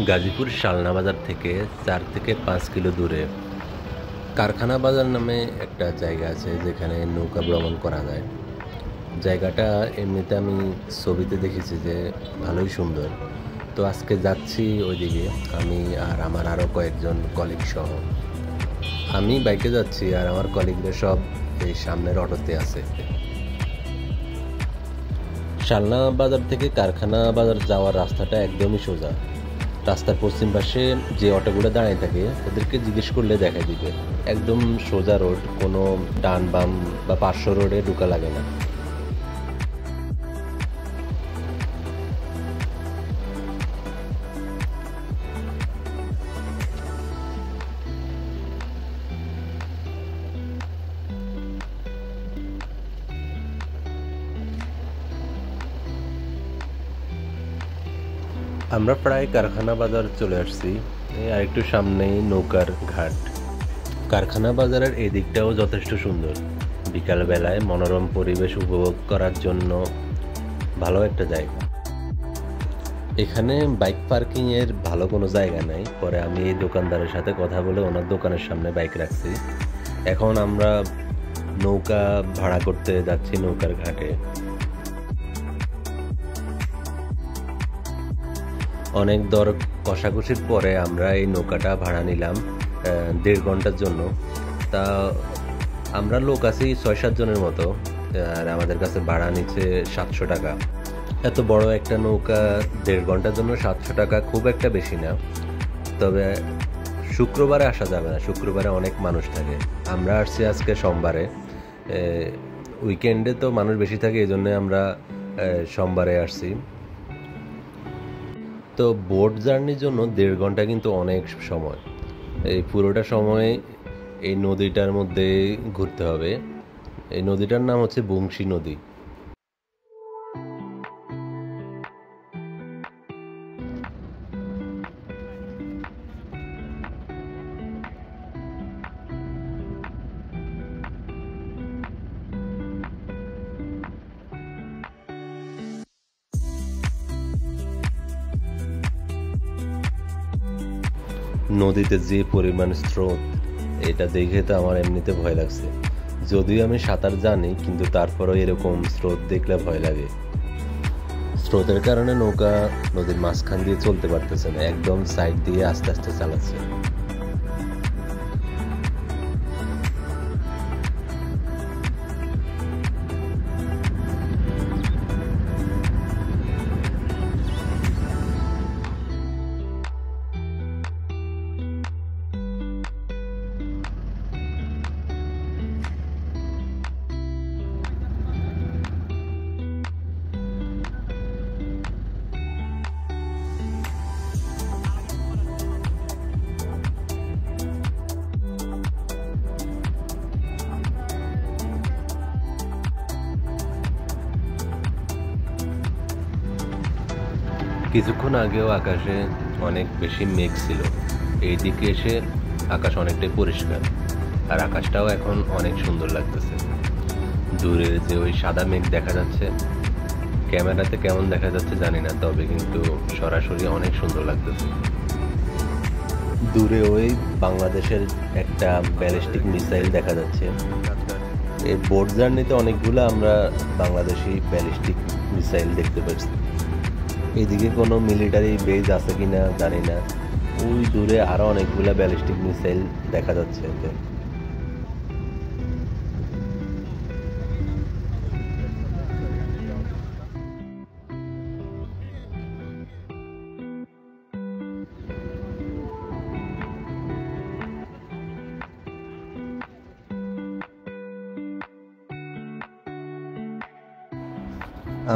গাজীপুর শালনা বাজার থেকে 4 থেকে 5 কিলো দূরে কারখানা বাজার নামে একটা জায়গা আছে যেখানে নৌকা ভ্রমণ করা যায়। জায়গাটা এমনিতে আমি ছবিতে দেখেছি যে ভালোই সুন্দর। তো আজকে যাচ্ছি ওইদিকে, আমি আর আমার আরও কয়েকজন কলিগ সহ। আমি বাইকে যাচ্ছি আর আমার কলিগরা সব এই সামনের অটোতে আছে। শালনা বাজার থেকে কারখানা বাজার যাওয়ার রাস্তাটা একদমই সোজা। রাস্তার পশ্চিম পাশে যে অটোগুলো দাঁড়িয়ে থাকে ওদেরকে জিজ্ঞেস করলে দেখা দিবে একদম সোজা রোড, কোনো ডান বাম বা পার্শ্ব রোডে ঢোকা লাগে না। আমরা প্রায় কারখানা বাজার চলে আসছি, আর একটু সামনেই নৌকার ঘাট। কারখানা বাজারের এই দিকটাও যথেষ্ট সুন্দর। বিকালবেলায় মনোরম পরিবেশ উপভোগ করার জন্য ভালো একটা জায়গা। এখানে বাইক পার্কিংয়ের ভালো কোনো জায়গা নাই। পরে আমি এই দোকানদারের সাথে কথা বলে ওনার দোকানের সামনে বাইক রাখছি। এখন আমরা নৌকা ভাড়া করতে যাচ্ছি নৌকার ঘাটে। অনেক দর কষাকষির পরে আমরা এই নৌকাটা ভাড়া নিলাম 1.5 ঘন্টার জন্য। তা আমরা লোক আছি 6-7 জনের মতো, আর আমাদের কাছে ভাড়া নিচ্ছে 700 টাকা। এত বড় একটা নৌকা 1.5 ঘন্টার জন্য 700 টাকা খুব একটা বেশি না। তবে শুক্রবারে আসা যাবে না, শুক্রবারে অনেক মানুষ থাকে। আমরা আসছি আজকে সোমবারে, উইকেন্ডে তো মানুষ বেশি থাকে, এই জন্য আমরা সোমবারে আসছি। তো বোট জার্নির জন্য 1.5 ঘন্টা কিন্তু অনেক সময়। এই পুরোটা সময় এই নদীটার মধ্যে ঘুরতে হবে। এই নদীটার নাম হচ্ছে বংশী নদী। নদীতে যে পরিমাণ স্রোত, এটা দেখে তো আমার এমনিতে ভয় লাগছে। যদিও আমি সাঁতার জানি, কিন্তু তারপরেও এরকম স্রোত দেখলে ভয় লাগে। স্রোতের কারণে নৌকা নদীর মাঝখান দিয়ে চলতে পারতেছে না, একদম সাইড দিয়ে আস্তে আস্তে চালাচ্ছে। কিছুক্ষণ আগেও আকাশে অনেক বেশি মেঘ ছিল, এইদিকে এসে আকাশ অনেকটাই পরিষ্কার, আর আকাশটাও এখন অনেক সুন্দর লাগতেছে। দূরের যে ওই সাদা মেঘ দেখা যাচ্ছে, ক্যামেরাতে কেমন দেখা যাচ্ছে জানি না, তবে কিন্তু সরাসরি অনেক সুন্দর লাগতেছে। দূরে ওই বাংলাদেশের একটা ব্যালিস্টিক মিসাইল দেখা যাচ্ছে। এই বোট জার্নিতে অনেকগুলো আমরা বাংলাদেশি ব্যালিস্টিক মিসাইল দেখতে পাচ্ছি। এইদিকে কোনো মিলিটারি বেজ আছে কিনা জানি না, ওই দূরে আরো অনেকগুলা ব্যালিস্টিক মিসাইল দেখা যাচ্ছে।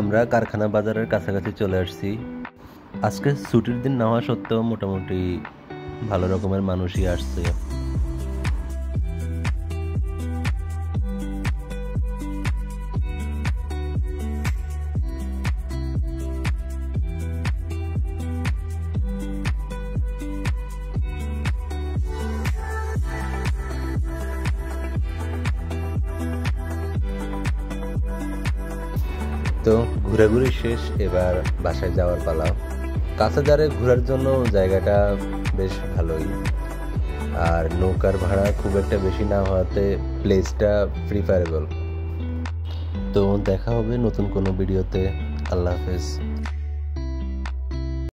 আমরা কারখানা বাজারের কাছাকাছি চলে আসছি। আজকে ছুটির দিন না হওয়া সত্ত্বেও মোটামুটি ভালো রকমের মানুষই আসছে। তো ঘোরাঘুরি শেষ, এবার বাসায় যাওয়ার পালা। কাছাদারে ঘোরার জন্য জায়গাটা বেশ ভালোই, আর নৌকার ভাড়া খুব একটা বেশি না হওয়াতে প্লেসটা প্রিফারেবল। তো দেখা হবে নতুন কোনো ভিডিওতে। আল্লাহ হাফেজ।